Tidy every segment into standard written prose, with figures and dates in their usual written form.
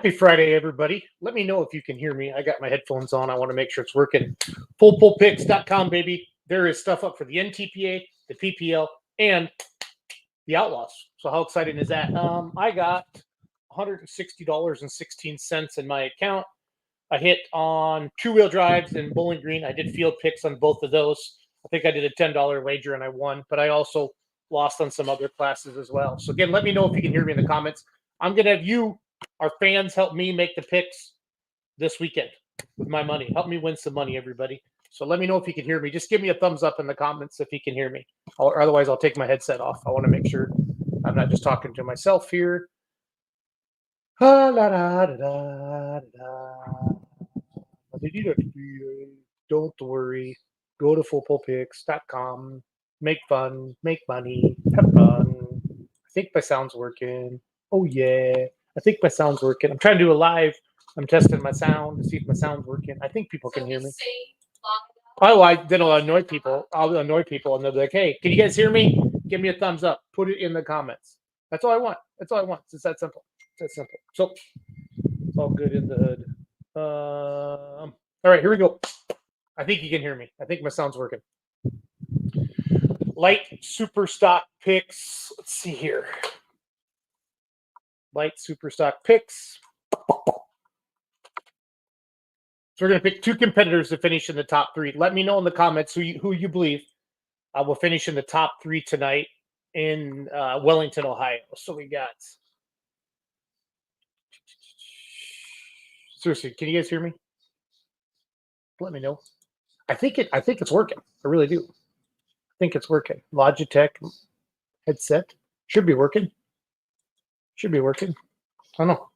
Happy Friday, everybody. Let me know if you can hear me. I got my headphones on. I want to make sure it's working. FullPullPicks.com, baby. There is stuff up for the NTPA, the PPL, and the Outlaws. So how exciting is that? I got $160.16 in my account. I hit on two-wheel drives and Bowling Green. I did field picks on both of those. I think I did a $10 wager and I won, but I also lost on some other classes as well. So again, let me know if you can hear me in the comments. I'm going to have you, our fans, help me make the picks this weekend with my money. Help me win some money, everybody. So let me know if you can hear me. Just give me a thumbs up in the comments if you can hear me. Or otherwise, I'll take my headset off. I want to make sure I'm not just talking to myself here. Don't worry. Go to FullPullPicks.com. Make fun. Make money. Have fun. I think my sound's working. Oh, yeah. I think my sound's working. I'm trying to do a live. I'm testing my sound to see if my sound's working. I think people can hear me. Oh, then I'll annoy people. I'll annoy people, and they'll be like, hey, can you guys hear me? Give me a thumbs up. Put it in the comments. That's all I want. That's all I want. It's that simple. It's that simple. So it's all good in the hood. All right, here we go. I think you can hear me. I think my sound's working. Light super stock picks. Let's see here. Light super stock picks. So we're going to pick two competitors to finish in the top three. Let me know in the comments who you believe will finish in the top three tonight in Wellington, Ohio. So we got. Seriously, can you guys hear me? Let me know. I think it's working. I really do. I think it's working. Logitech headset should be working. Should be working. I don't know.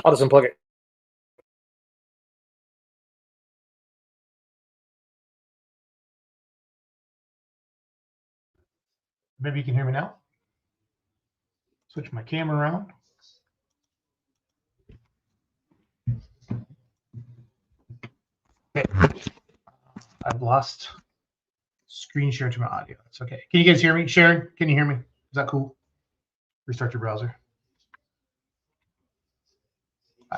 I'll just unplug it. Maybe you can hear me now. Switch my camera around. Okay. I've lost screen share to my audio. It's okay. Can you guys hear me? Sharon, can you hear me? Is that cool? Restart your browser.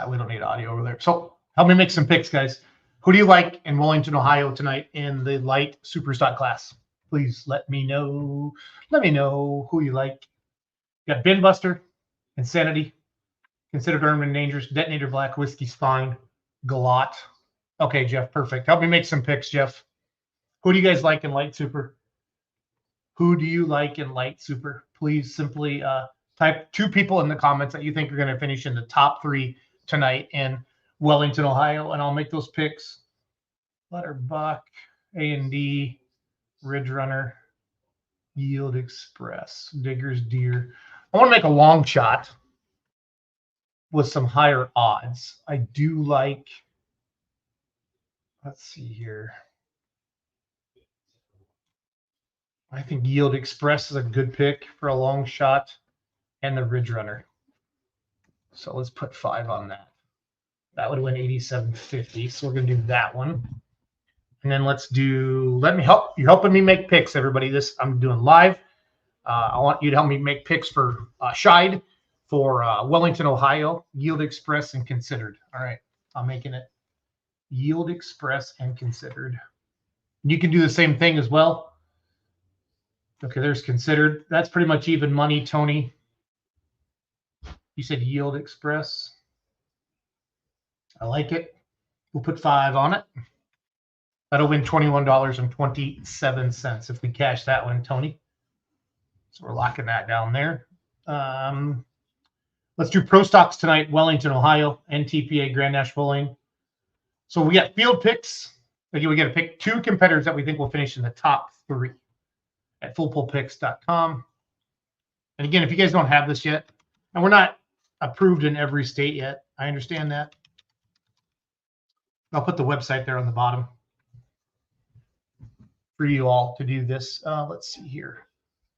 We don't need audio over there. So help me make some picks, guys. Who do you like in Wellington, Ohio tonight in the light super stock class? Please let me know. Let me know who you like. You got Bin Buster, Insanity, Considered Armed Dangerous, Detonator Black, Whiskey Spine, Galot. Okay, Jeff, perfect. Help me make some picks, Jeff. Who do you guys like in light super? Who do you like in light super? Please simply type two people in the comments that you think are going to finish in the top three tonight in Wellington, Ohio, and I'll make those picks. Butterbuck, A&D, Ridge Runner, Yield Express, Digger's Deer. I want to make a long shot with some higher odds. I do like, let's see here. I think Yield Express is a good pick for a long shot, and the Ridge Runner. So let's put 5 on that. That would win 87.50. So we're going to do that one. And then let's do, let me help, you're helping me make picks, everybody. This I'm doing live. I want you to help me make picks for Scheid, for Wellington, Ohio, Yield Express, and Considered. All right, I'm making it Yield Express and Considered. You can do the same thing as well. Okay, there's Considered. That's pretty much even money, Tony. You said Yield Express. I like it. We'll put 5 on it. That'll win $21.27 if we cash that one, Tony. So we're locking that down there. Let's do Pro Stocks tonight, Wellington, Ohio, NTPA, Grand Nash Bowling. So we got field picks. Again, we got to pick two competitors that we think will finish in the top 3 at FullPullPicks.com. And again, if you guys don't have this yet, and we're not approved in every state yet, I understand that. I'll put the website there on the bottom for you all to do this. Let's see here.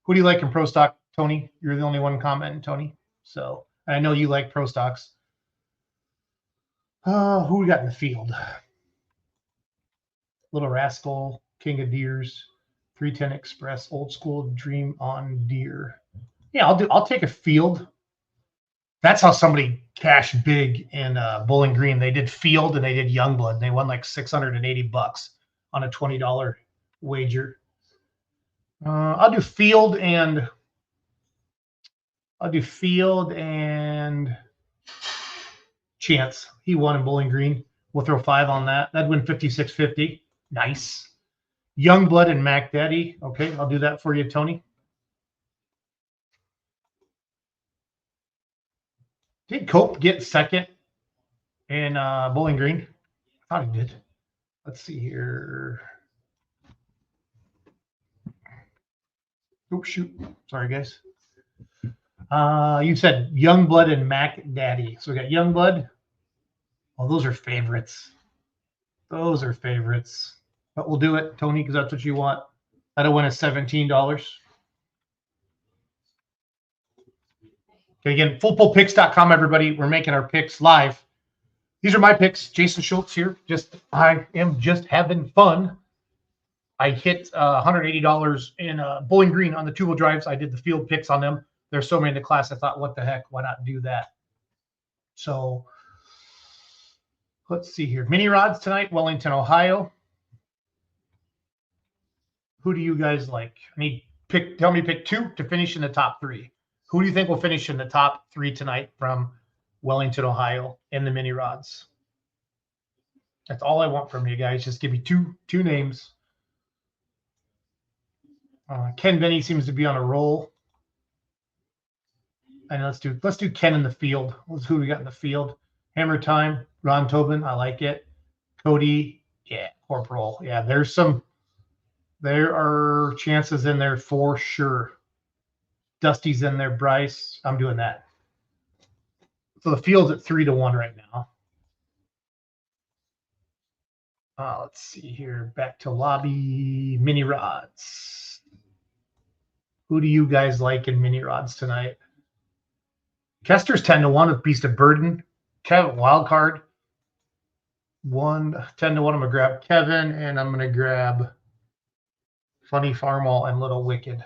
Who do you like in Pro Stock, Tony? You're the only one commenting, Tony. So I know you like Pro Stocks. Who we got in the field? Little Rascal, King of Deers, 310 Express, Old School, Dream on Deer. Yeah, I'll take a field That's how somebody cashed big in Bowling Green. They did Field and they did Youngblood. And they won like $680 on a $20 wager. I'll do Field and Chance. He won in Bowling Green. We'll throw 5 on that. That'd win $56.50. Nice. Youngblood and Mac Daddy. Okay, I'll do that for you, Tony. Did Cope get second in Bowling Green? I thought he did. Let's see here. Oops, shoot. Sorry, guys. You said Youngblood and Mac Daddy. So we got Youngblood. Oh, those are favorites. Those are favorites. But we'll do it, Tony, because that's what you want. That'll win us $17. Okay, again, fullpullpicks.com, everybody. We're making our picks live. These are my picks. Jason Schultz here. I am just having fun. I hit $180 in Bowling Green on the two-wheel drives. I did the field picks on them. There's so many in the class. I thought, what the heck? Why not do that? So let's see here. Mini rods tonight, Wellington, Ohio. Who do you guys like? Tell me pick 2 to finish in the top 3. Who do you think will finish in the top 3 tonight from Wellington, Ohio in the mini rods? That's all I want from you guys. Just give me two names. Ken Benny seems to be on a roll. And let's do Ken in the field. Who we got in the field? Hammer Time, Ron Tobin, I like it. Cody, yeah, Corporal. Yeah, there are chances in there for sure. Dusty's in there, Bryce. I'm doing that. So the field's at 3-1 right now. Let's see here. Back to lobby. Mini rods. Who do you guys like in mini rods tonight? Kester's 10-1 with Beast of Burden. Kevin, wild card. 10-1. I'm going to grab Kevin, and I'm going to grab Funny Farmall and Little Wicked.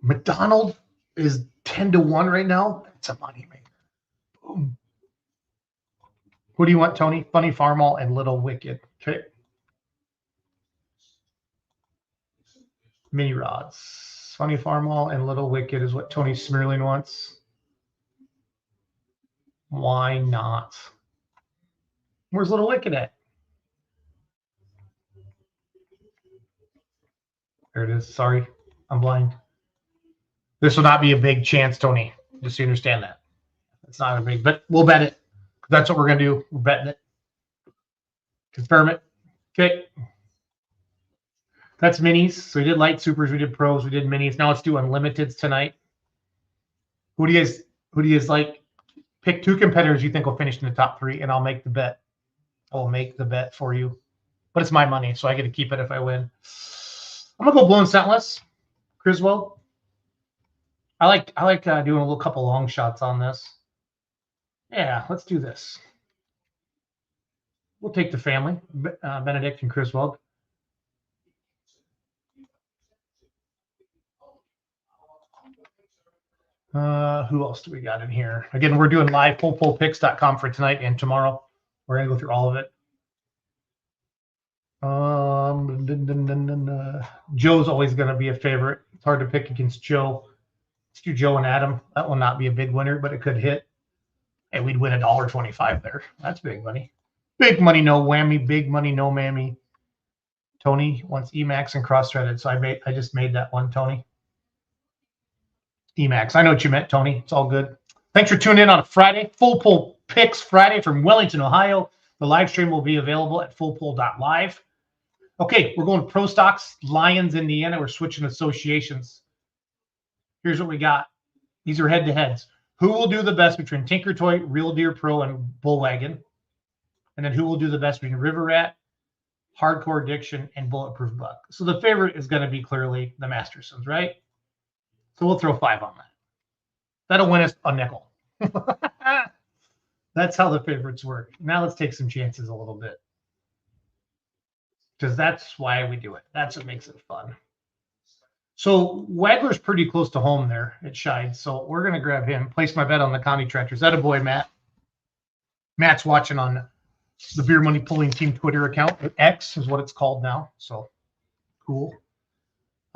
McDonald is 10-1 right now. That's a money maker. Boom. Who do you want, Tony? Funny Farmall and Little Wicked. Okay. Mini rods. Funny Farmall and Little Wicked is what Tony Smirling wants. Why not? Where's Little Wicked at? There it is. Sorry, I'm blind. This will not be a big chance, Tony. Just so you understand that. It's not a big, but we'll bet it. That's what we're going to do. We're betting it. Confirm it. Okay. That's minis. So we did light supers, we did pros, we did minis. Now let's do unlimiteds tonight. Who do you guys like? Pick 2 competitors you think will finish in the top 3, and I'll make the bet. I will make the bet for you. But it's my money, so I get to keep it if I win. I'm gonna go blown scentless. Criswell. I like doing a little couple long shots on this. Yeah, let's do this. We'll take the family, Benedict and Criswell. Who else do we got in here? Again, we're doing live fullpullpicks.com for tonight and tomorrow. We're going to go through all of it. Joe's always going to be a favorite. It's hard to pick against Joe. Let's do Joe and Adam. That will not be a big winner, but it could hit. And we'd win $1.25 there. That's big money. Big money, no whammy. Big money, no mammy. Tony wants Emacs and cross-threaded. So I just made that one, Tony. Emacs. I know what you meant, Tony. It's all good. Thanks for tuning in on a Friday. Full Pull Picks Friday from Wellington, Ohio. The live stream will be available at fullpull.live. Okay, we're going Pro Stocks, Lions, Indiana. We're switching associations. Here's what we got. These are head-to-heads. Who will do the best between Tinker Toy, Real Deer Pro, and Bullwagon? And then who will do the best between River Rat, Hardcore Addiction, and Bulletproof Buck? So the favorite is going to be clearly the Mastersons, right? So we'll throw 5 on that. That'll win us a nickel. That's how the favorites work. Now let's take some chances a little bit. Because that's why we do it. That's what makes it fun. So Wagler's pretty close to home there at Shide. So we're going to grab him. Place my bet on the Connie Tractors. That a boy, Matt. Matt's watching on the Beer Money Pulling Team Twitter account. X is what it's called now. So cool.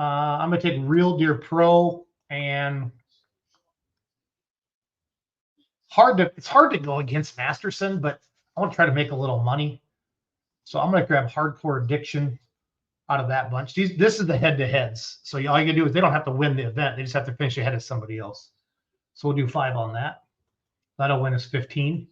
I'm going to take Real Deer Pro, and it's hard to go against Masterson, but I want to try to make a little money. So I'm going to grab Hardcore Addiction out of that bunch. This is the head-to-heads. So all you can do is they don't have to win the event. They just have to finish ahead of somebody else. So we'll do 5 on that. That'll win us 15.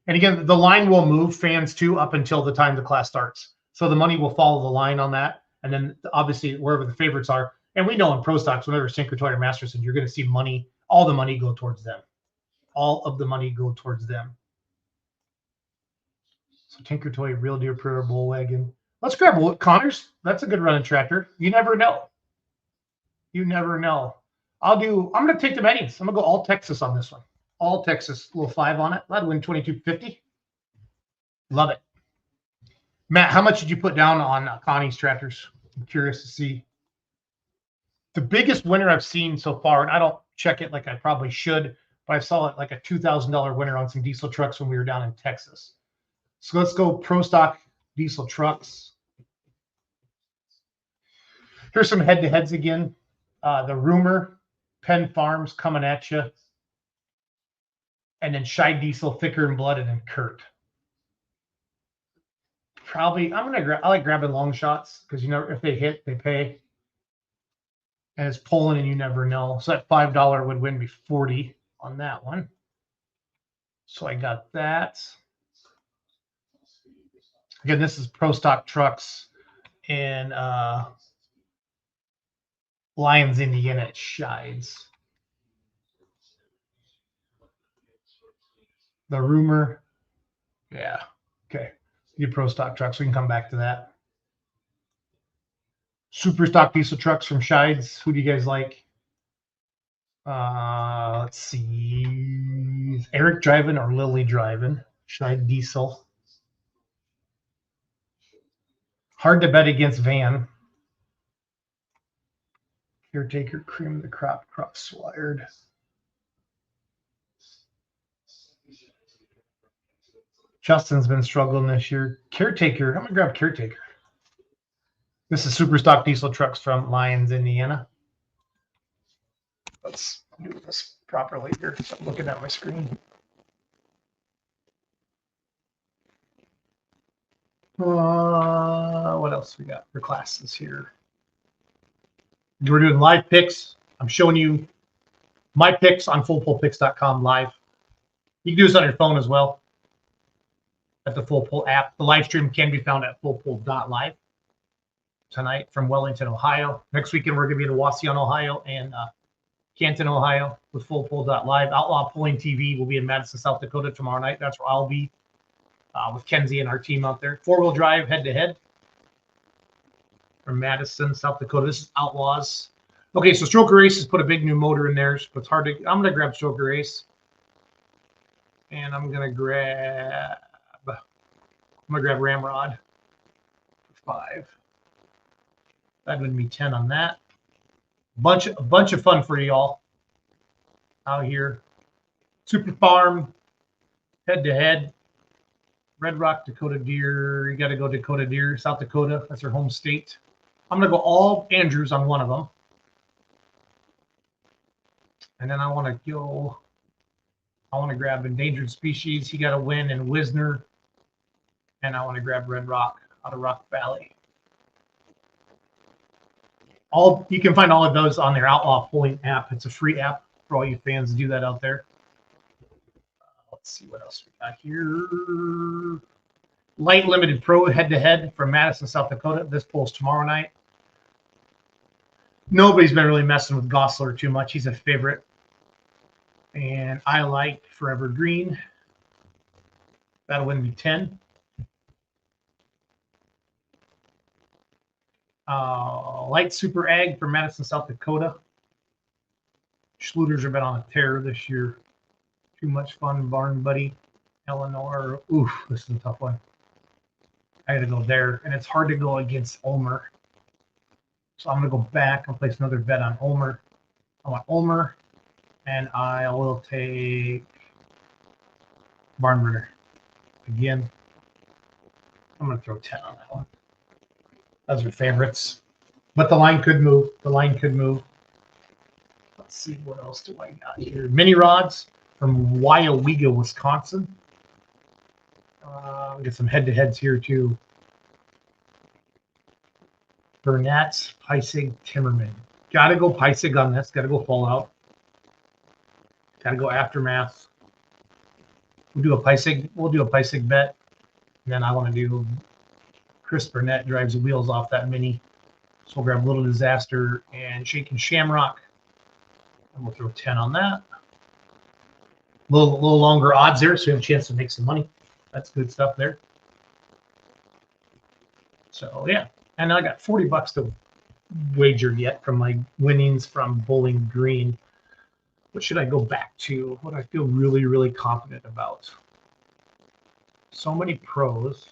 And again, the line will move fans too up until the time the class starts. So the money will follow the line on that. And then obviously wherever the favorites are. And we know in pro stocks, whenever Synchrotron or Masterson, you're going to see money, all the money go towards them. All of the money go towards them. So Tinker Toy, Real Deer Pro, Bull Wagon. Let's grab Connors. That's a good running tractor. You never know. You never know. I'm going to take the Mennies. I'm going to go all Texas on this one. All Texas, little 5 on it. That'd win $22.50. Love it. Matt, how much did you put down on Connie's tractors? I'm curious to see. The biggest winner I've seen so far, and I don't check it like I probably should, but I saw it like a $2,000 winner on some diesel trucks when we were down in Texas. So let's go pro stock diesel trucks. Here's some head-to-heads again. The Rumor, Penn Farms coming at you. And then Shy Diesel, Thicker and Blooded, and Kurt. Probably, I like grabbing long shots because, you know, if they hit, they pay. And it's pulling and you never know. So that $5 would win me 40 on that one. So I got that. Again, this is Pro Stock Trucks in Lyons, Indiana at Shides. The Rumor. Yeah. Okay. You Pro Stock Trucks. We can come back to that. Super Stock Diesel Trucks from Shides. Who do you guys like? Let's see. Is Eric driving or Lily driving? Shide Diesel. Hard to bet against Van. Caretaker, Cream of the Crop, Cross-wired. Justin's been struggling this year. Caretaker, I'm going to grab Caretaker. This is Super Stock Diesel Trucks from Lyons, Indiana. Let's do this properly here. I'm looking at my screen. What else we got for classes here? We're doing live picks. I'm showing you my picks on fullpullpicks.com live. You can do this on your phone as well at the Full Pull app. The live stream can be found at fullpull.live tonight from Wellington, Ohio. Next weekend, we're going to be in Wauseon, Ohio, and Canton, Ohio with fullpull.live. Outlaw Pulling TV will be in Madison, South Dakota tomorrow night. That's where I'll be with Kenzie and our team out there. 4-wheel drive head-to-head from Madison, South Dakota. This is Outlaws. Okay, so Stroker Race has put a big new motor in there, but it's hard to. I'm going to grab Stroker Race, and I'm going to grab Ramrod for 5. That would be 10 on that. A bunch of fun for y'all out here. Super Farm, head-to-head. Red Rock, Dakota Deer. You got to go Dakota Deer, South Dakota. That's their home state. I'm going to go all Andrews on one of them. And then I want to grab Endangered Species. He got a win in Wisner. And I want to grab Red Rock out of Rock Valley. You can find all of those on their Outlaw Pulling app. It's a free app for all you fans to do that out there. Let's see what else we got here. Light Limited Pro head-to-head from Madison, South Dakota. This pulls tomorrow night. Nobody's been really messing with Gosler too much. He's a favorite. And I like Forever Green. That'll win me 10. Light Super Ag from Madison, South Dakota. Schluters have been on a tear this year. Too much fun, Barn Buddy. Eleanor. Oof, this is a tough one. I got to go there. And it's hard to go against Ulmer. So I'm going to go back and place another bet on Ulmer. I want Ulmer, and I will take Barnburner. Again, I'm going to throw 10 on that one. Those are favorites. But the line could move. The line could move. Let's see, what else do I got here? Mini rods from Wyowega, Wisconsin. Get some head-to-heads here, too. Burnett, Peissig, Timmerman. Got to go Peissig on this. Got to go Fallout. Got to go Aftermath. We'll do a Peissig bet. And then I want to do Chris Burnett drives the wheels off that mini. So we'll grab Little Disaster and Shakin' Shamrock. And we'll throw 10 on that. A little longer odds there, so we have a chance to make some money. That's good stuff there. So yeah, and I got 40 bucks to wager yet from my winnings from Bowling Green. What should I go back to? What I feel really, really confident about? So many pros.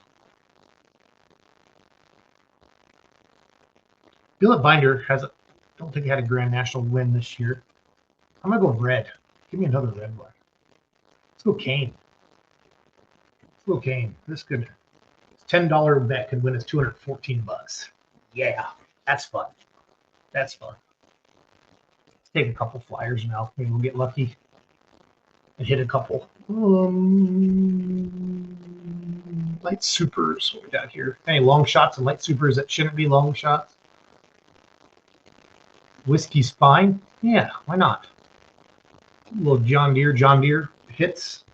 Billet Binder don't think he had a Grand National win this year. I'm gonna go red. Give me another red one. Let's go Kane. Let's go Kane. This could $10 bet could win us 214 bucks. Yeah, that's fun. That's fun. Let's take a couple flyers now. Maybe we'll get lucky and hit a couple. Light supers. What we got here? Any long shots and light supers that shouldn't be long shots? Whiskey Spine. Yeah, why not? A little John Deere hits.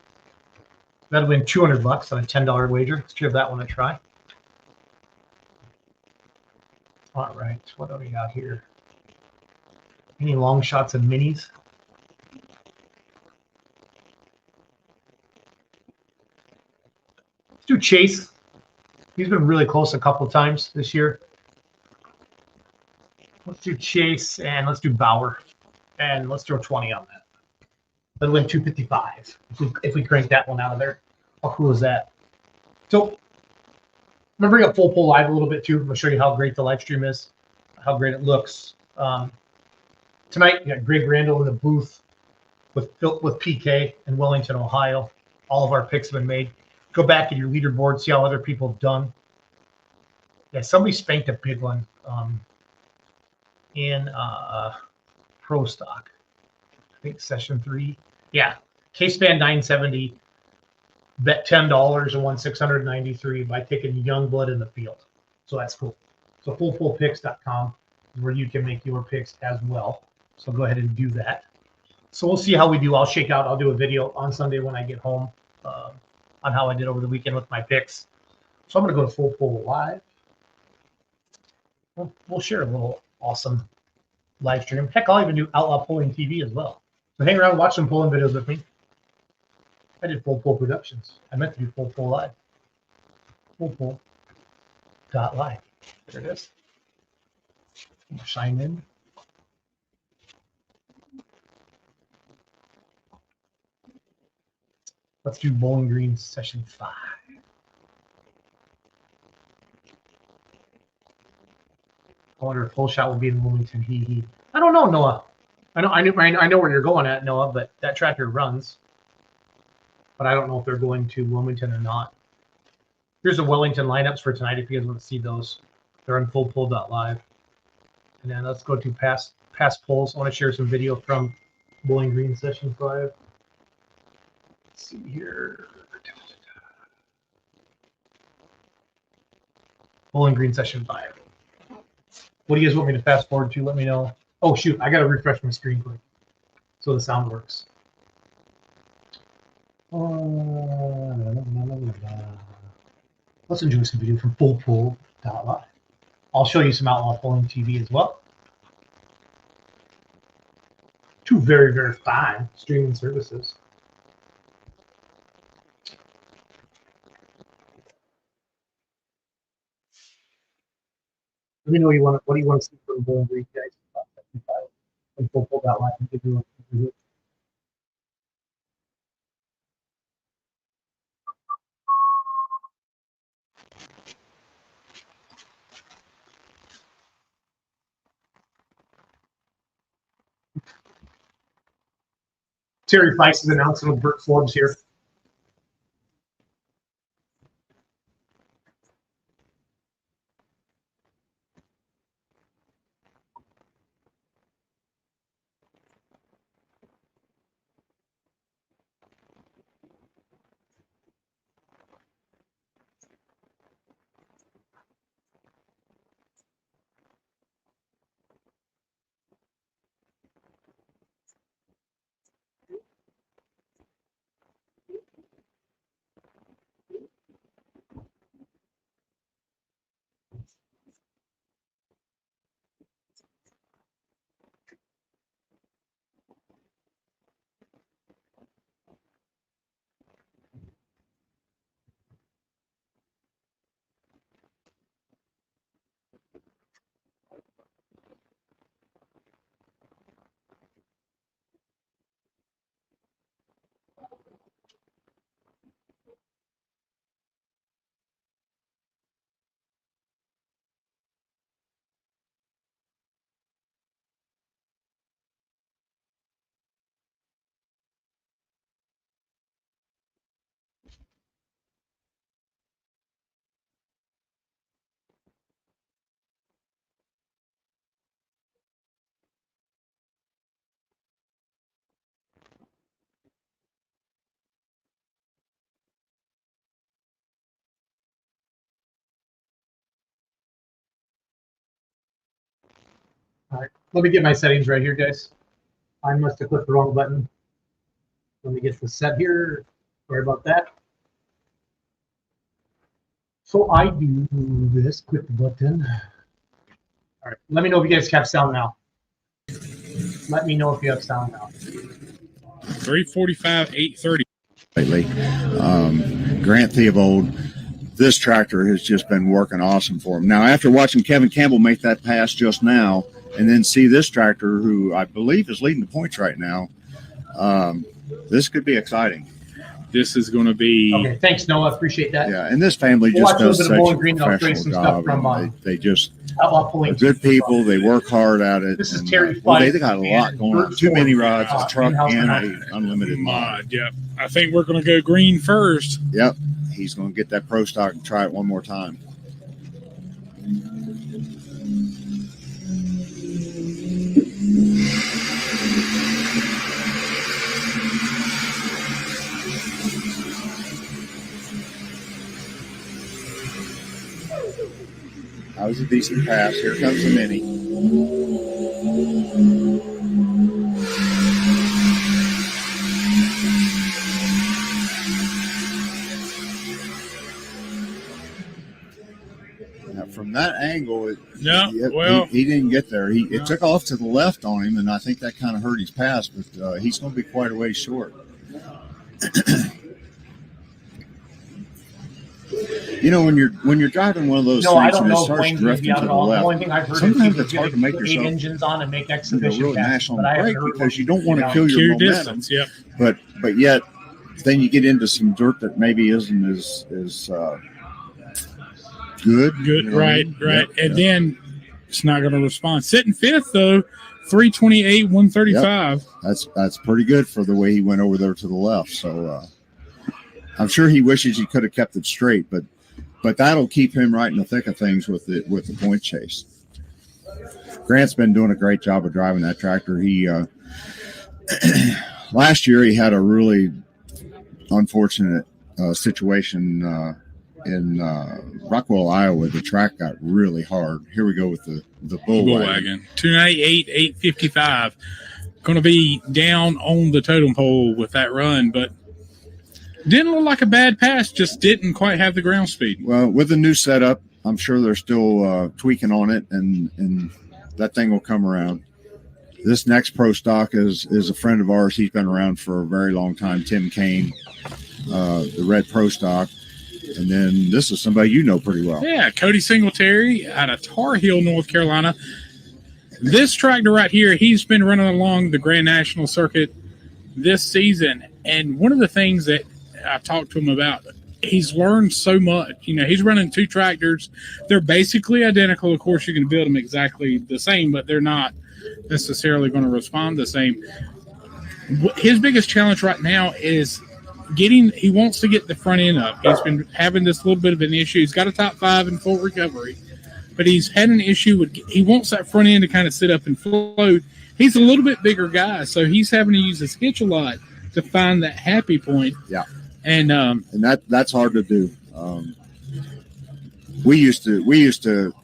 That'll win 200 bucks on a $10 wager. Let's give that one a try. All right, what do we got here? Any long shots and minis? Let's do Chase. He's been really close a couple times this year. Let's do Chase and let's do Bauer. And let's throw 20 on that. That'll win 255 if we crank that one out of there. How cool is that? So I'm gonna bring up Full Pull Live a little bit too. I'm gonna show you how great the live stream is, how great it looks. Tonight we got Greg Randall in the booth with PK in Wellington, Ohio. All of our picks have been made. Go back in your leaderboard, see how other people have done. Yeah, somebody spanked a big one in Pro Stock. I think session 3. Yeah, K-Span 970. Bet $10 and won 693 by taking Youngblood in the field. So that's cool. So fullpicks.com is where you can make your picks as well. So go ahead and do that. So we'll see how we do. I'll shake out. I'll do a video on Sunday when I get home on how I did over the weekend with my picks. So I'm going to go to Full Pull Live. We'll share a little awesome live stream. Heck, I'll even do Outlaw Pulling TV as well. So hang around, watch some pulling videos with me. I did Full Pull Productions. I meant to do Full Pull Live. Full Pull .live. There it is. Sign in. Let's do Bowling Green session 5. I wonder if Full Shot will be in Wilmington. I don't know, Noah. I know where you're going at, Noah, but that tractor runs. But I don't know if they're going to Wilmington or not. Here's the Wellington lineups for tonight if you guys want to see those. They're on fullpull.live. And then let's go to past polls. I want to share some video from Bowling Green session 5. Let's see here. Bowling Green session 5. What do you guys want me to fast forward to? Let me know. Oh, shoot. I got to refresh my screen quick so the sound works. Let's enjoy some video from fullpull.live. I'll show you some Outlaw Pulling TV as well. Two very, very fine streaming services. Let me know what do you want to see from Bowling Green, guys? And fullpull.live and give you a review. Terry Feist is announcing with Bert Forbes here. All right, let me get my settings right here, guys. I must have clicked the wrong button. Let me get this set here. Sorry about that. So I do this, click the button. All right, let me know if you guys have sound now. Let me know if you have sound now. 345, 830. Lately, Grant Theobald, this tractor has just been working awesome for him. Now, after watching Kevin Campbell make that pass just now, and then see this tractor, who I believe is leading the points right now, this could be exciting. This is going to be okay. Thanks, Noah. Appreciate that. Yeah, and this family just does such a professional job. From, they just Outlaw are good people. They work hard at it. This is and, Terry well, they Feist got a lot going on. Too many rods, a truck, and an unlimited mod. Yep. I think we're going to go green first. Yep. He's going to get that pro stock and try it one more time. That was a decent pass. Here comes the mini. Now, from that angle, he didn't get there. It took off to the left on him, and I think that kind of hurt his pass, but he's going to be quite a way short. You know, when you're driving one of those streets and it starts drifting to the left, sometimes it's hard to make yourself engines on and make exhibition really national break because you don't want to kill your momentum. Distance, yep. But yet, then you get into some dirt that maybe isn't as good. Good, you know right. Yep, and then it's not going to respond. Sitting fifth though, 328, 135. Yep. That's pretty good for the way he went over there to the left. So I'm sure he wishes he could have kept it straight, but that'll keep him right in the thick of things with the point chase. Grant's been doing a great job of driving that tractor. He last year he had a really unfortunate situation in Rockwell, Iowa. The track got really hard. Here we go with the bull wagon. 298, 855. Going to be down on the totem pole with that run, but didn't look like a bad pass, just didn't quite have the ground speed. Well, with the new setup, I'm sure they're still tweaking on it, and that thing will come around. This next pro stock is a friend of ours. He's been around for a very long time, Tim Kane, the red pro stock. And then this is somebody you know pretty well. Yeah, Cody Singletary out of Tar Heel, North Carolina. This tractor right here, he's been running along the Grand National Circuit this season. And one of the things that I talked to him about, he's learned so much. You know, he's running two tractors. They're basically identical. Of course, you can build them exactly the same, but they're not necessarily going to respond the same. His biggest challenge right now is he wants to get the front end up. He's been having this little bit of an issue. He's got a top 5 in full recovery, but he's had an issue with, he wants that front end to kind of sit up and float. He's a little bit bigger guy, so he's having to use his hitch a lot to find that happy point. Yeah. And that's hard to do. We used to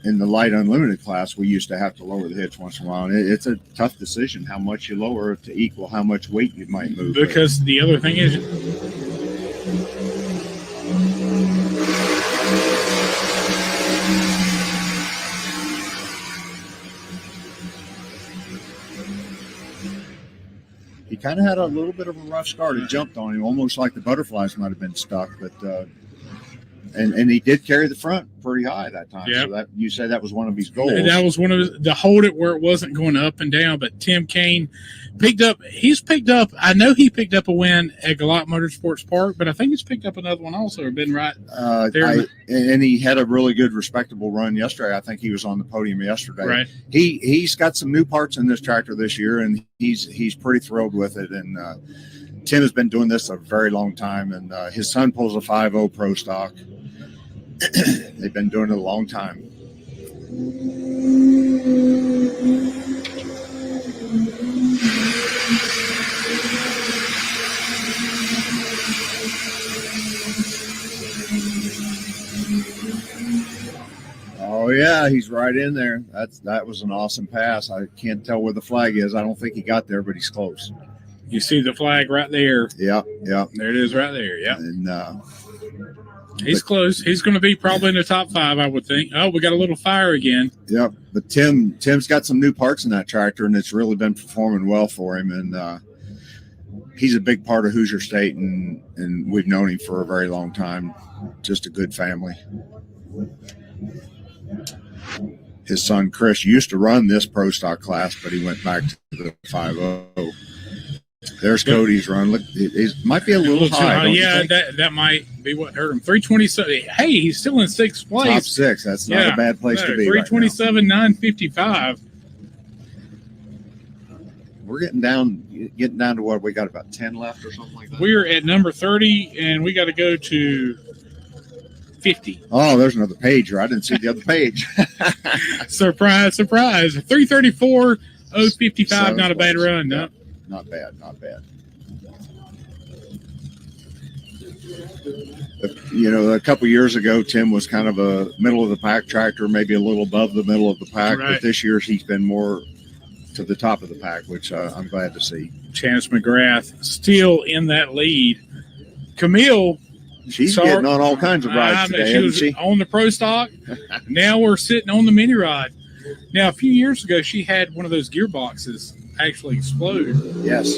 in the light unlimited class, we used to have to lower the hitch once in a while. And it's a tough decision how much you lower it to equal how much weight you might move. Because the other thing is, he kind of had a little bit of a rough start. It jumped on him, almost like the butterflies might have been stuck. But and he did carry the front pretty high that time. Yep. So that you said that was one of his goals. That was one of his, to hold it where it wasn't going up and down. But Tim Kane picked up. I know he picked up a win at Galot Motorsports Park, but I think he's picked up another one also. Been right there. And he had a really good, respectable run yesterday. I think he was on the podium yesterday. Right. He's got some new parts in this tractor this year, and he's pretty thrilled with it. And Tim has been doing this a very long time, and his son pulls a 5.0 Pro Stock. They've been doing it a long time. Oh yeah, he's right in there. That was an awesome pass. I can't tell where the flag is. I don't think he got there, but he's close. You see the flag right there. Yeah. There it is right there. Yeah. And he's close. He's going to be probably in the top 5, I would think. Oh, we got a little fire again. Yep. But Tim's got some new parts in that tractor, and it's really been performing well for him. And he's a big part of Hoosier State, and we've known him for a very long time. Just a good family. His son Chris used to run this Pro Stock class, but he went back to the 5.0. There's Cody's run. Look, it might be a little high. Yeah, that might be what hurt him. 327. Hey, he's still in 6th place. Top 6. That's not a bad place to be. 327, right 955. We're getting down to what we got, about 10 left or something like that. We're at number 30, and we got to go to 50. Oh, there's another page here. I didn't see the other page. Surprise. 334, 055. Not a bad run. No. Not bad. A couple years ago, Tim was kind of a middle of the pack tractor, maybe a little above the middle of the pack. Right. But this year he's been more to the top of the pack, which I'm glad to see. Chance McGrath still in that lead. Camille, she's getting on all kinds of rides today, she was on the Pro Stock. Now we're sitting on the mini rod. Now, a few years ago, she had one of those gearboxes actually explode. Yes.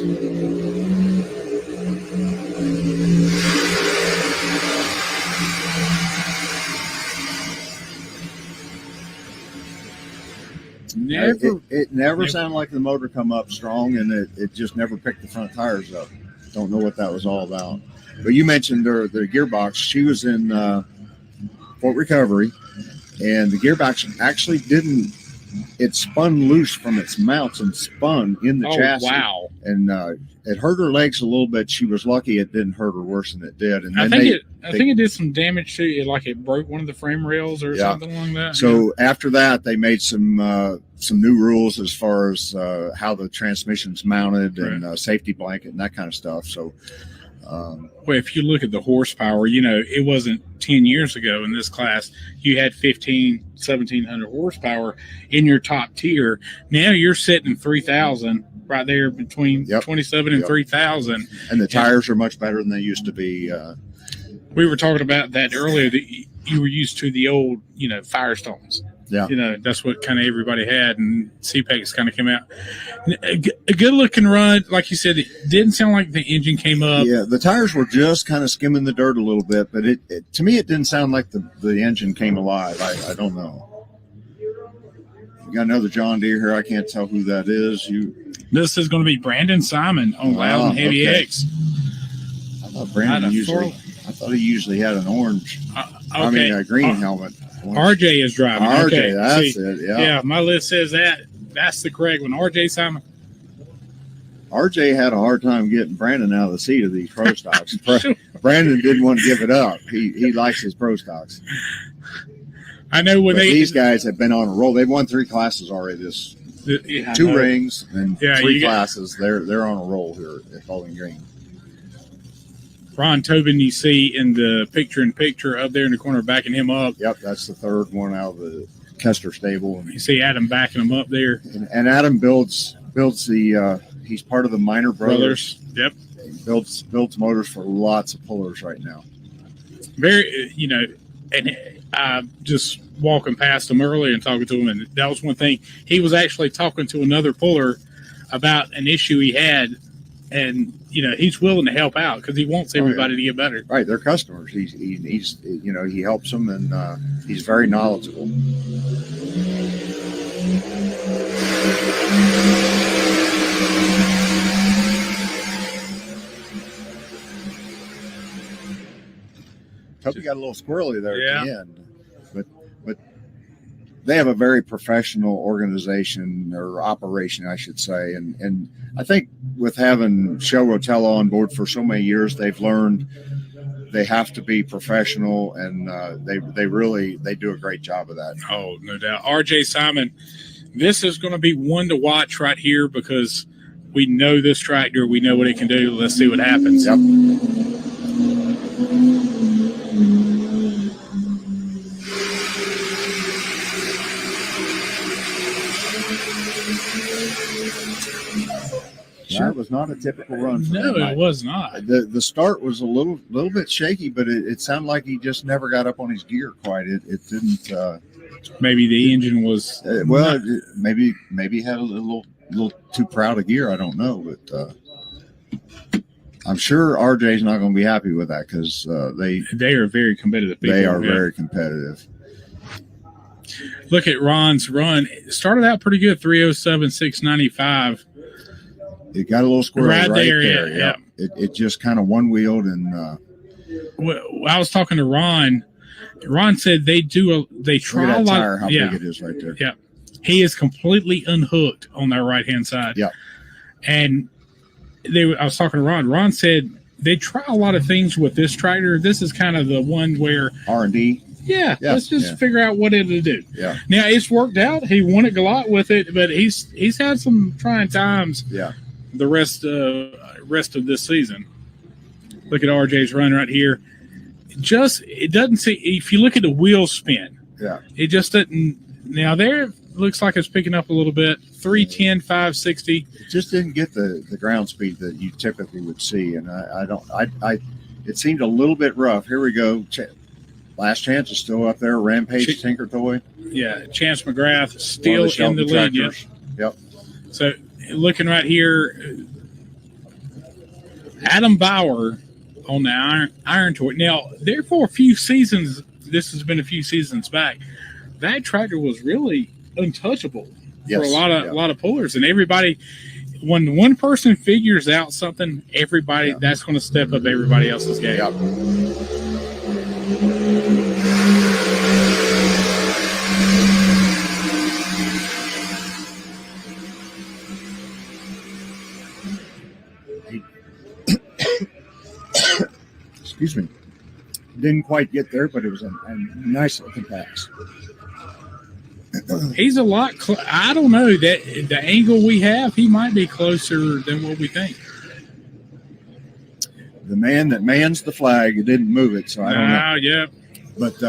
It never sounded like the motor come up strong, and it just never picked the front tires up. Don't know what that was all about. But you mentioned the gearbox. She was in Fort Recovery, and the gearbox actually didn't. It spun loose from its mounts and spun in the chassis. Wow. And it hurt her legs a little bit. She was lucky it didn't hurt her worse than it did. And I think it did some damage to it, like it broke one of the frame rails or something like that. So after that, they made some new rules as far as how the transmission's mounted and safety blanket and that kind of stuff. So, well, if you look at the horsepower, it wasn't 10 years ago in this class. You had 1,700 horsepower in your top tier. Now you're sitting 3,000 right there between 27 and 3,000. And the tires are much better than they used to be. We were talking about that earlier, that you were used to the old, Firestones. Yeah. That's what kind of everybody had, and CPEX kind of came out. A good looking run. Like you said, it didn't sound like the engine came up. Yeah, the tires were just kind of skimming the dirt a little bit, but it to me, it didn't sound like the engine came alive. I don't know. You got another John Deere here. I can't tell who that is. This is going to be Brandon Simon on Loud and Heavy X. I thought Brandon I thought he usually had an orange. A green helmet. RJ is driving. RJ, that's it. Yeah. Yeah, my list says that. That's the correct one. RJ Simon. RJ had a hard time getting Brandon out of the seat of these pro stocks. Brandon didn't want to give it up. He likes his pro stocks. I know when these guys have been on a roll. They've won 3 classes already. Two rings and 3 classes. They're on a roll here at Bowling Green. Ron Tobin, you see in the picture up there in the corner, backing him up. Yep, that's the 3rd one out of the Kester stable. You see Adam backing him up there. And Adam builds the. He's part of the Minor Brothers. Yep. He builds motors for lots of pullers right now. Very, and just walking past him earlier and talking to him, and that was one thing. He was actually talking to another puller about an issue he had, and he's willing to help out because he wants everybody to get better. Right, they're customers. He's he helps them, and he's very knowledgeable. Toby got a little squirrely there at the end, but they have a very professional organization or operation, I should say, and I think with having Shell Rotella on board for so many years, they've learned they have to be professional, and they do a great job of that. Oh, no doubt. RJ Simon, this is going to be one to watch right here because we know this tractor, we know what it can do. Let's see what happens. Yep. That was not a typical run for him. It was not. The start was a little bit shaky, but it sounded like he just never got up on his gear quite. It didn't. Maybe the engine was. Maybe he had a little too proud of gear. I don't know, but I'm sure RJ's not going to be happy with that because they are very competitive people. They are very competitive. Look at Ron's run. It started out pretty good, 307.695. It got a little squirrely right there. Yeah. It just kind of one-wheeled and. I was talking to Ron. Ron said they try a lot. Tire, how big it is right there. Yeah, he is completely unhooked on that right-hand side. Yeah, and I was talking to Ron. Ron said they try a lot of things with this tractor. This is kind of the one where R&D. Yeah, let's just figure out what it'll do. Yeah. Now it's worked out. He won a lot with it, but he's had some trying times. Yeah. The rest of this season. Look at RJ's run right here. It doesn't see. If you look at the wheel spin, it just doesn't. Now there looks like it's picking up a little bit. 310, 560. It just didn't get the ground speed that you typically would see, and it seemed a little bit rough. Here we go. Last Chance is still up there. Rampage Tinker Toy. Yeah, Chance McGrath still in the lead. Yep. So looking right here, Adam Bauer on the Iron Toy. Now, there for a few seasons, this has been a few seasons back, that tractor was really untouchable for a lot of pullers. And everybody, when one person figures out something, everybody that's going to step up everybody else's game. Yep. Excuse me. Didn't quite get there, but it was a nice looking pass. He's a lot. I don't know that the angle we have, he might be closer than what we think. The man that mans the flag, didn't move it, so I don't know. Yeah. But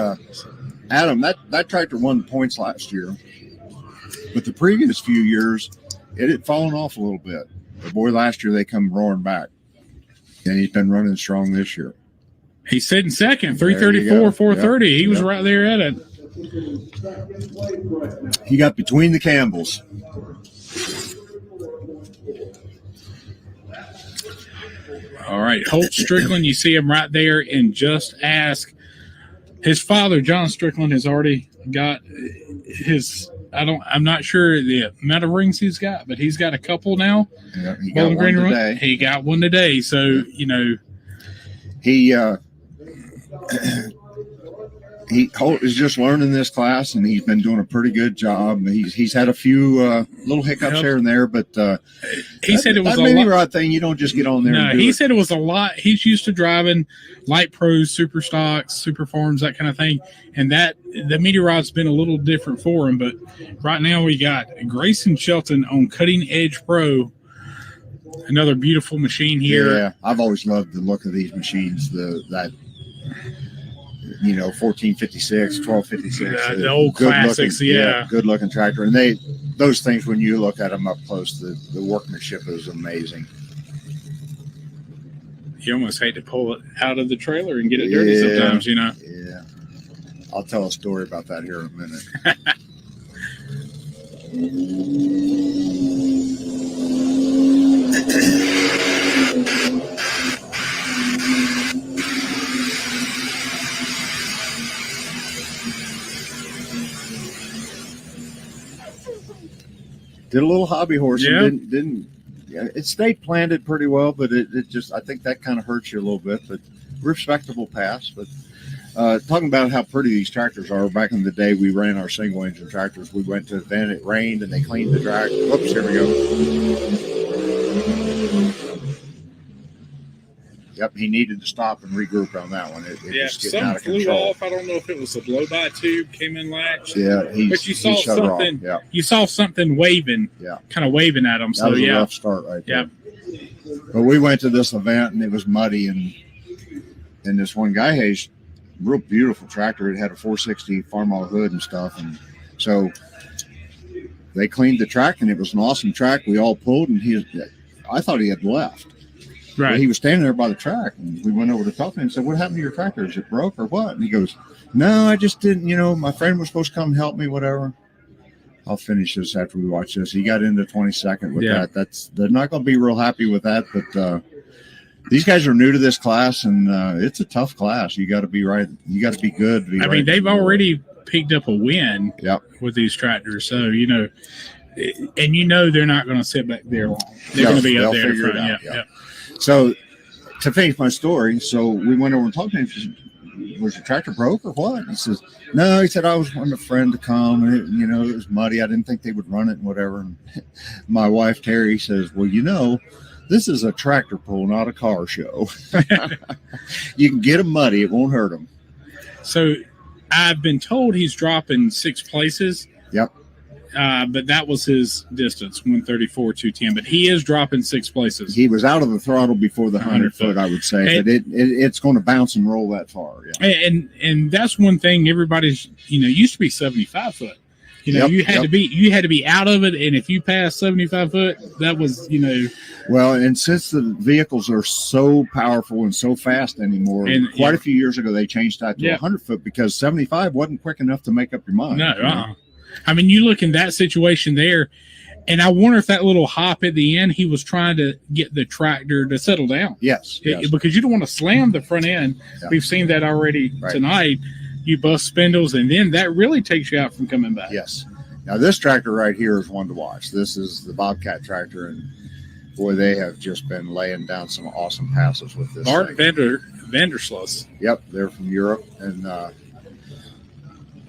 Adam, that tractor won points last year, but the previous few years, it had fallen off a little bit. But boy, last year they come roaring back, and he's been running strong this year. He's sitting second, 334, 430. Yep. He was right there at it. He got between the Campbells. All right, Holt Strickland, you see him right there, and Just Ask. His father, John Strickland, has already got his. I'm not sure the amount of rings he's got, but he's got a couple now. Yeah, he got one today. He got one today, so he Holt is just learning this class, and he's been doing a pretty good job. He's had a few little hiccups here and there, but he said it was that a mini lot. rod thing. You don't just get on there. No, and do he it. said it was a lot. He's used to driving light pros, super stocks, super farms, that kind of thing, and that the mini rod's been a little different for him. But right now we got Grayson Shelton on Cutting Edge Pro. Another beautiful machine here. Yeah, I've always loved the look of these machines. That 1456, 1256. The old classics, yeah. Good looking tractor. And those things, when you look at them up close, the workmanship is amazing. You almost hate to pull it out of the trailer and get it dirty sometimes, Yeah. I'll tell a story about that here in a minute. Did a little hobby horsing. Yeah. It stayed planted pretty well, but it just, I think that kind of hurts you a little bit, but respectable pass. But talking about how pretty these tractors are, back in the day, we ran our single engine tractors. We went to an event, it rained, and they cleaned the track. Whoops, here we go. Yep, he needed to stop and regroup on that one. It was getting out of flew control. off. I don't know if it was a blow-by tube came in latch. Yeah, but you saw he shut her off. something. Yeah, You saw something waving. Yeah. Kind of waving at him. that So was a yeah, rough start right there. Yeah. But we went to this event and it was muddy, and this one guy has real beautiful tractor. It had a 460 Farmall hood and stuff, and so they cleaned the track, and it was an awesome track. We all pulled, and I thought he had left. right. But he was standing there by the track, and we went over to talk to him and said, "What happened to your tractor? Is it broke or what?" And he goes, "No, I just didn't. My friend was supposed to come help me, whatever." I'll finish this after we watch this. He got into 22nd with Yeah. that. They're not going to be real happy with that, but these guys are new to this class, and it's a tough class. You got to be right. You got to be good. To be I mean, they've already picked up a win Yep. with these tractors, so and they're not going to sit back there long. They're No, going to be up they'll there in figure it front. out, Yeah, yeah. So to finish my story, so we went over and talked to him. He said, "Was your tractor broke or what?" He says, "No." He said, "I was wanting a friend to come, and it was muddy. I didn't think they would run it and whatever." And my wife Terry says, "Well, this is a tractor pull, not a car show. You can get them muddy; it won't hurt them." So I've been told he's dropping 6 places. Yep. But that was his distance, 134, 210. But he is dropping 6 places. He was out of the throttle before the 100 foot, I would say, And- but it's going to bounce and roll that far. Yeah. And that's one thing everybody's, used to be 75 foot. Yep, you had to be out of it, and if you passed 75 foot, that was, Well, and since the vehicles are so powerful and so fast anymore, And- quite a few years ago they changed that to Yeah. 100 foot because 75 wasn't quick enough to make up your mind. no. I mean, you look in that situation there, and I wonder if that little hop at the end, he was trying to get the tractor to settle down. Yes. Because you don't want to slam the front end. Yeah. We've seen that already Right. tonight. You bust spindles, and then that really takes you out from coming back. Yes. Now this tractor right here is one to watch. This is the Bobcat tractor, and boy, they have just been laying down some awesome passes with this Bart thing. Vandersloot. Yep, they're from Europe, and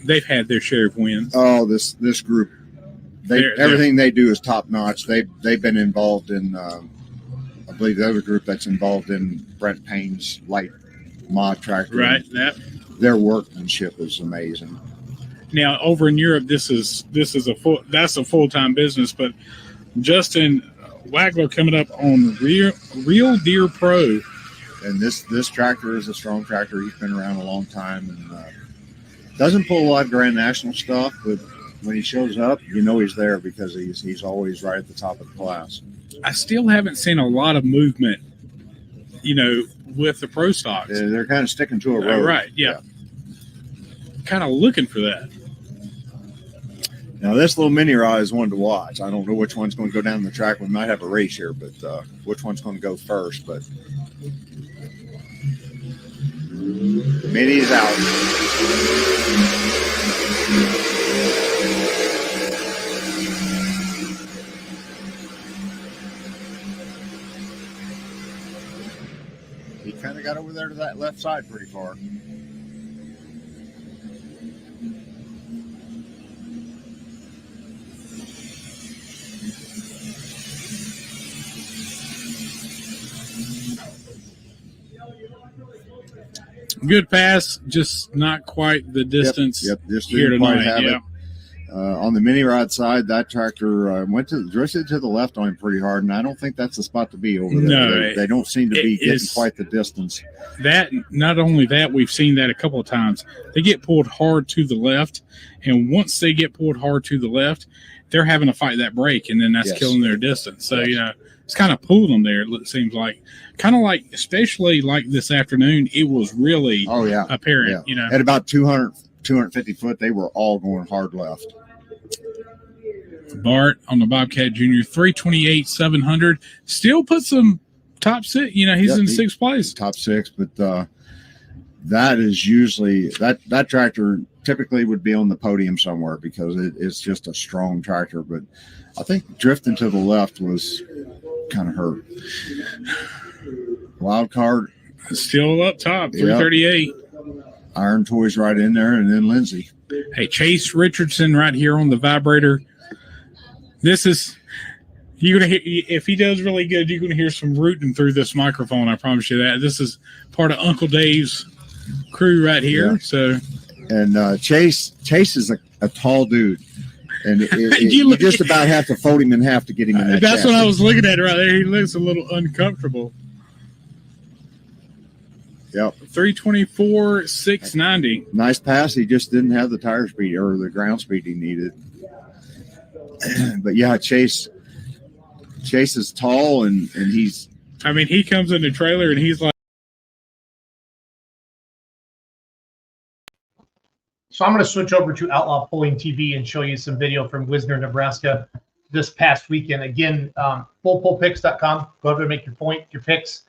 They've had their share of wins. this group, They're- everything they do is top notch. They've been involved in, I believe the other group that's involved in Brent Payne's light mod tractor. Right. That Their workmanship is amazing. now over in Europe, that's a full-time business. But Justin Wagler coming up on Real Deer Pro. And this tractor is a strong tractor. He's been around a long time, and doesn't pull a lot of Grand National stuff, but when he shows up, he's there because he's always right at the top of the class. I still haven't seen a lot of movement, with the pro stocks. They're kind of sticking to a road. Right. Yeah. Kind of looking for that. Now, this little mini rod is one to watch. I don't know which one's going to go down the track. We might have a race here, but which one's going to go first. But Mini's out. He kind of got over there to that left side pretty far. Good pass, just not quite the distance. Yep. Just here didn't quite tonight. have Yeah. it. On the mini rod side, that tractor drifted to the left on him pretty hard, and I don't think that's the spot to be over there. No, they don't seem to be getting is- quite the distance. That not only that, we've seen that a couple of times. They get pulled hard to the left, and once they get pulled hard to the left, they're having to fight that break, and then that's Yes. killing their distance. So Yes. it's kind of pulling them there. It seems like, kind of like, especially like this afternoon, it was really Oh yeah, apparent. yeah. At about 200, 250 foot, they were all going hard left. Bart on the Bobcat Junior, 328, 700. Still puts them top six. He's Yep, in sixth place. Top six, but that is usually that tractor typically would be on the podium somewhere because it's just a strong tractor. But I think drifting to the left was kind of hurt. Wild card, Still up top, 338. Iron Toys right in there, and then Lindsay. Hey, Chase Richardson right here on the vibrator. This is, you're gonna hear, if he does really good, you're gonna hear some rooting through this microphone. I promise you that. This is part of Uncle Dave's crew right here. Yeah. So, And Chase is a tall dude, and you look- just about have to fold him in half to get him in that. that's what chassis. I was looking at right there. He looks a little uncomfortable. Yep. 324, 690. Nice pass. He just didn't have the tire speed or the ground speed he needed. But yeah, Chase is tall and he's. I mean, he comes in the trailer and he's like. So I'm going to switch over to Outlaw Pulling TV and show you some video from Wisner, Nebraska this past weekend. Again, fullpullpicks.com. Go over and make your picks.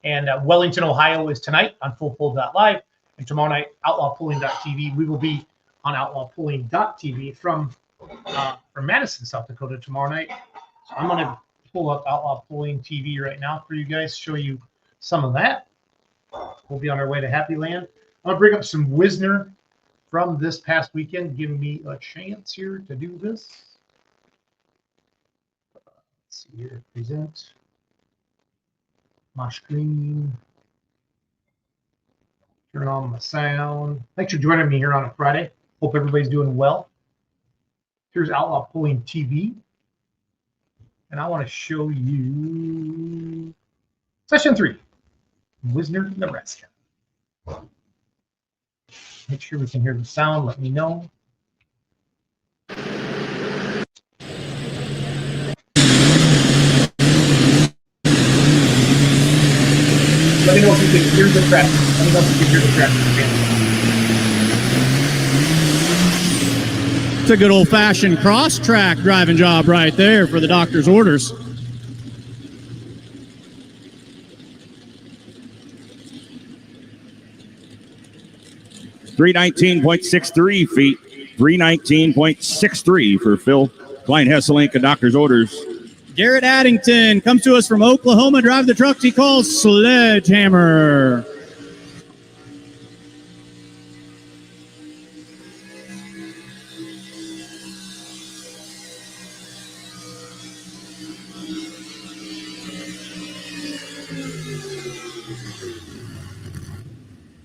And Wellington, Ohio is tonight on fullpull.live. And tomorrow night, outlawpulling.tv. We will be on outlawpulling.tv from Madison, South Dakota tomorrow night. So I'm going to pull up Outlaw Pulling TV right now for you guys, show you some of that. We'll be on our way to Happy Land. I'm going to bring up some Wisner from this past weekend. Give me a chance here to do this. Let's see here. Present my screen. Turn on my sound. Thanks for joining me here on a Friday. Hope everybody's doing well. Here's Outlaw Pulling TV. And I want to show you session 3, Wisner, Nebraska. Make sure we can hear the sound. Let me know. Let me know if you can hear the tractor. Let me know if you can hear the tractor. It's a good old-fashioned cross-track driving job right there for the doctor's orders. .63 feet, 319.63 for Phil Klein Hesselink and Doctor's Orders. Garrett Addington comes to us from Oklahoma. Drive the trucks he calls Sledgehammer.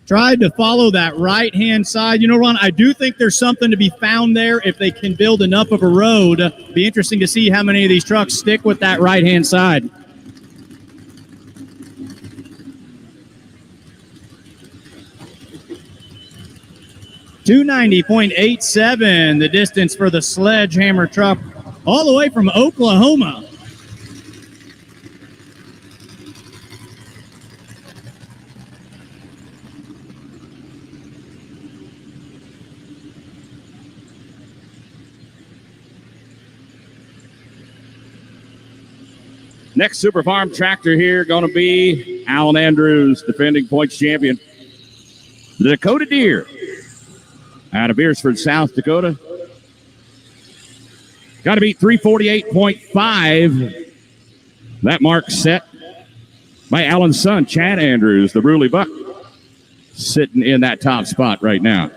Tried to follow that right-hand side. You know, Ron, I do think there's something to be found there if they can build enough of a road. Be interesting to see how many of these trucks stick with that right-hand side. .290.87, the distance for the Sledgehammer truck, all the way from Oklahoma. Next Super Farm tractor here going to be Alan Andrews, defending points champion. The Dakota Deer out of Beersford, South Dakota. Got to beat 348.5. That mark set by Alan's son, Chad Andrews, the Bruley Buck, sitting in that top spot right now.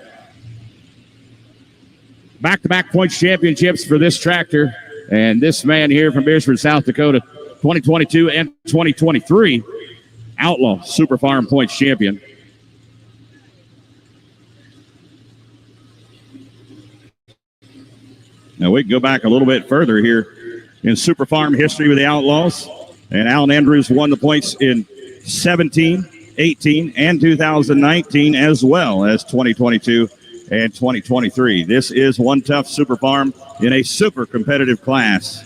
Back-to-back points championships for this tractor. And this man here from Beersford, South Dakota, 2022 and 2023, Outlaw Super Farm points champion. Now, we can go back a little bit further here in Super Farm history with the Outlaws. And Alan Andrews won the points in 17, 18, and 2019, as well as 2022 and 2023. This is one tough Super Farm in a super competitive class.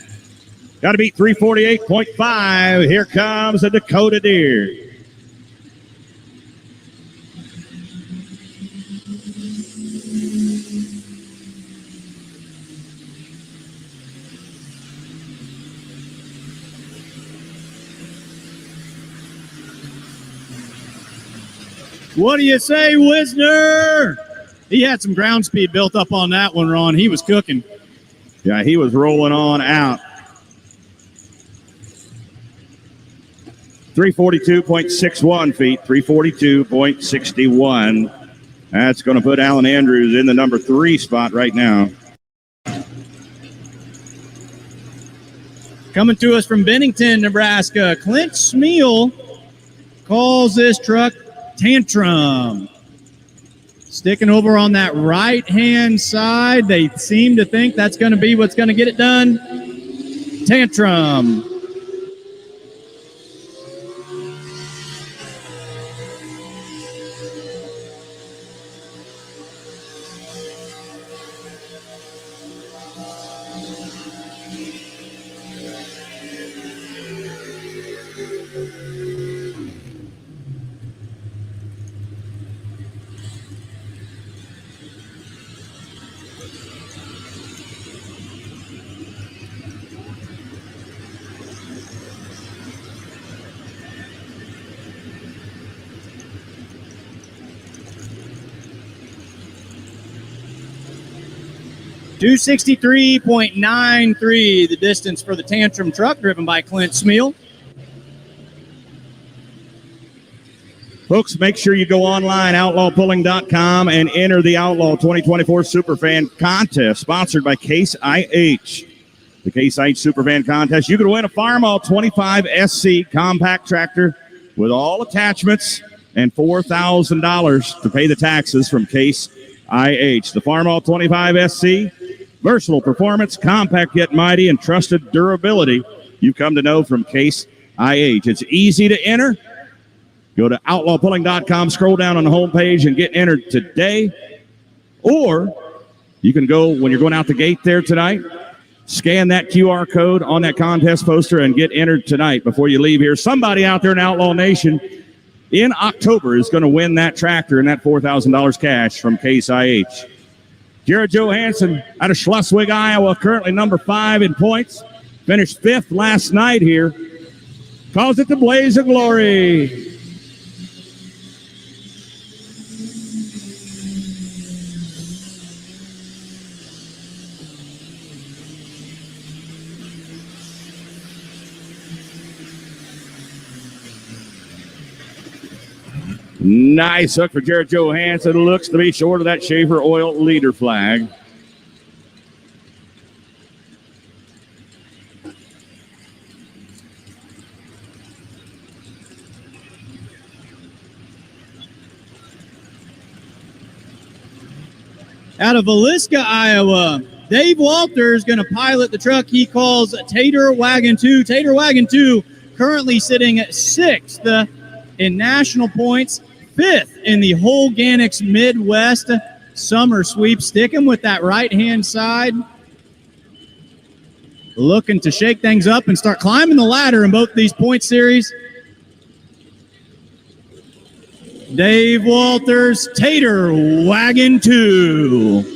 Got to beat 348.5. Here comes the Dakota Deer. What do you say, Wisner? He had some ground speed built up on that one, Ron. He was cooking. Yeah, he was rolling on out. 342.61 feet, 342.61. That's going to put Alan Andrews in the number 3 spot right now. Coming to us from Bennington, Nebraska, Clint Smeal calls this truck Tantrum. Sticking over on that right-hand side. They seem to think that's going to be what's going to get it done. Tantrum. .263.93, the distance for the Tantrum truck, driven by Clint Smeal. Folks, make sure you go online, outlawpulling.com, and enter the Outlaw 2024 Superfan Contest, sponsored by Case IH. The Case IH Superfan Contest, you can win a Farmall 25 SC compact tractor with all attachments and $4,000 to pay the taxes from Case IH. The Farmall 25 SC, versatile performance, compact yet mighty, and trusted durability you've come to know from Case IH. It's easy to enter. Go to outlawpulling.com, scroll down on the homepage, and get entered today. Or you can go, when you're going out the gate there tonight, scan that QR code on that contest poster and get entered tonight before you leave here. Somebody out there in Outlaw Nation in October is going to win that tractor and that $4,000 cash from Case IH. Jared Johansson out of Schleswig, Iowa, currently number 5 in points. Finished 5th last night here. Calls it the Blaze of Glory. Nice hook for Jared Johansson. Looks to be short of that Schaefer Oil leader flag. Out of Villisca, Iowa, Dave Walters going to pilot the truck he calls Tater Wagon 2. Tater Wagon 2 currently sitting at 6th in national points, 5th in the whole Ganix Midwest Summer Sweep. Sticking with that right-hand side. Looking to shake things up and start climbing the ladder in both these point series. Dave Walters, Tater Wagon 2.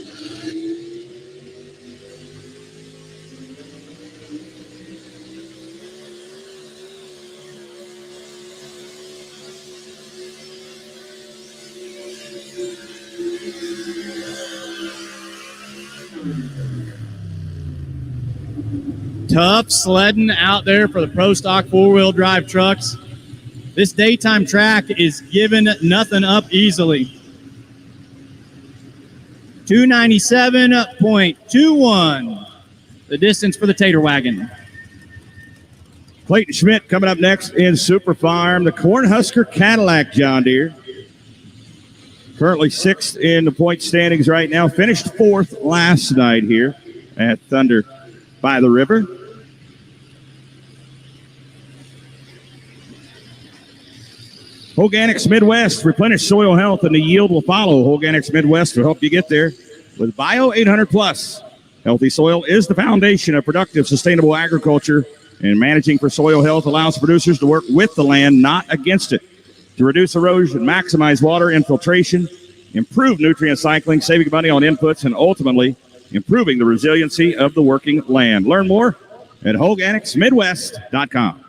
Tough sledding out there for the Pro Stock four-wheel drive trucks. This daytime track is giving nothing up easily. 297.21, the distance for the Tater Wagon. Clayton Schmidt coming up next in Super Farm, the Cornhusker Cadillac John Deere. Currently 6th in the point standings right now. Finished 4th last night here at Thunder by the River. Organics Midwest, replenish soil health and the yield will follow. Organics Midwest will help you get there with Bio 800 Plus. Healthy soil is the foundation of productive, sustainable agriculture, and managing for soil health allows producers to work with the land, not against it, to reduce erosion, maximize water infiltration, improve nutrient cycling, saving money on inputs, and ultimately improving the resiliency of the working land. Learn more at organicsmidwest.com.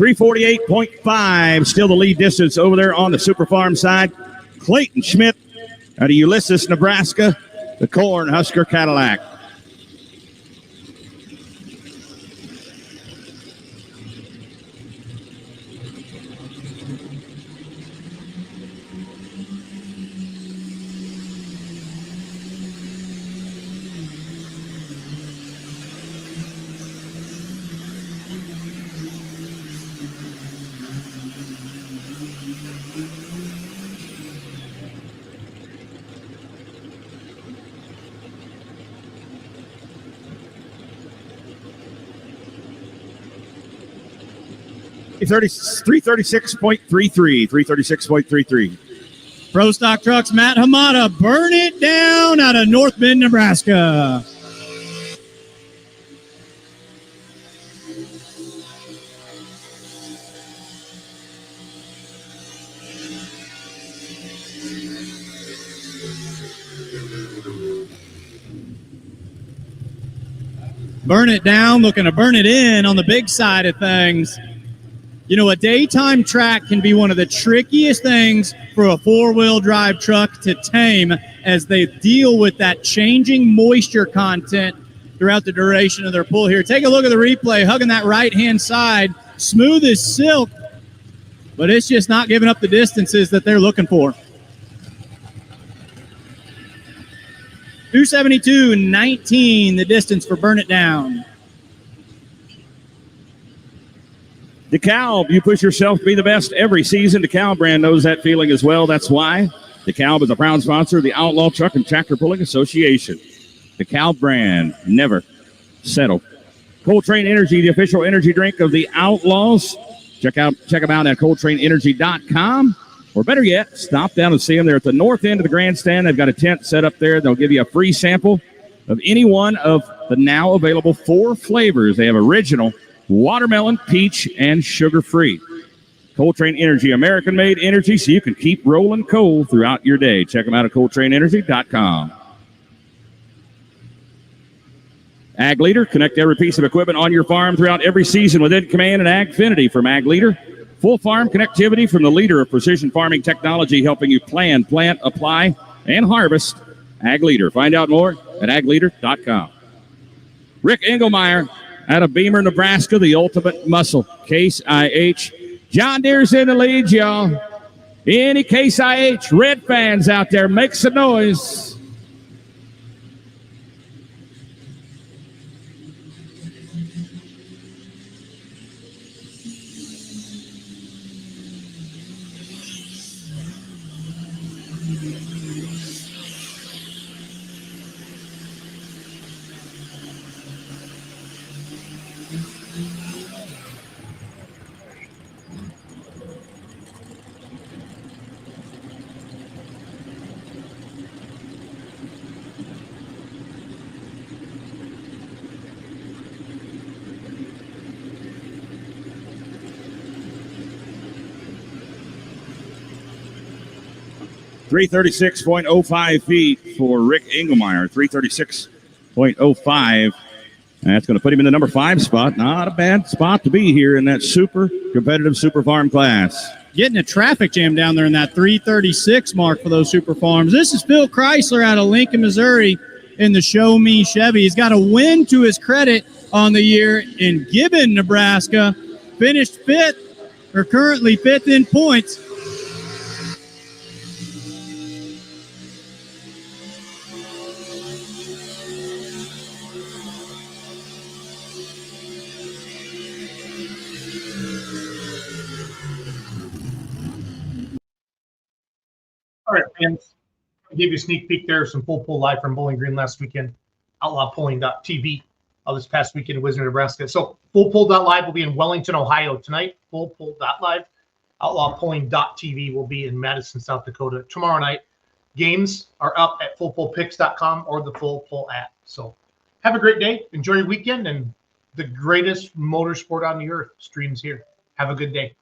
.5, still the lead distance over there on the Super Farm side. Clayton Schmidt out of Ulysses, Nebraska, the Cornhusker Cadillac. .336.33. Pro Stock Trucks, Matt Hamada, burn it down out of North Bend, Nebraska. Burn it down, looking to burn it in on the big side of things. You know, a daytime track can be one of the trickiest things for a four-wheel drive truck to tame as they deal with that changing moisture content throughout the duration of their pull here. Take a look at the replay, hugging that right-hand side, smooth as silk, but it's just not giving up the distances that they're looking for. 272.19, the distance for Burn It Down. DeKalb, you push yourself to be the best every season. DeKalb brand knows that feeling as well. That's why DeKalb is a proud sponsor of the Outlaw Truck and Tractor Pulling Association. DeKalb brand, never settle. Coltrane Energy, the official energy drink of the Outlaws. Check them out at coltranenergy.com. Or better yet, stop down and see them. They're at the north end of the grandstand. They've got a tent set up there. They'll give you a free sample of any one of the now available 4 flavors. They have original, watermelon, peach, and sugar-free. Coltrane Energy, American-made energy so you can keep rolling coal throughout your day. Check them out at coltranenergy.com. Ag Leader, connect every piece of equipment on your farm throughout every season with InCommand and AgFinity from Ag Leader. Full farm connectivity from the leader of precision farming technology, helping you plan, plant, apply, and harvest. Ag Leader. Find out more at agleader.com. Rick Engelmeyer out of Beamer, Nebraska, the ultimate muscle. Case IH. John Deere's in the lead, y'all. Any Case IH red fans out there, make some noise. .336.05 feet for Rick Engelmeyer. 336.05. That's going to put him in the number 5 spot. Not a bad spot to be here in that super competitive Super Farm class. Getting a traffic jam down there in that 336 mark for those Super Farms. This is Phil Chrysler out of Lincoln, Missouri in the Show Me Chevy. He's got a win to his credit on the year in Gibbon, Nebraska. Finished 5th, or currently 5th in points. All right, fans. I gave you a sneak peek there, some full pull live from Bowling Green last weekend. Outlawpulling.tv this past weekend in Wisner, Nebraska. So full pull.live will be in Wellington, Ohio tonight. Full pull.live. Outlawpulling.tv will be in Madison, South Dakota tomorrow night. Games are up at fullpullpicks.com or the Full Pull app. So have a great day. Enjoy your weekend, and the greatest motorsport on the earth streams here. Have a good day.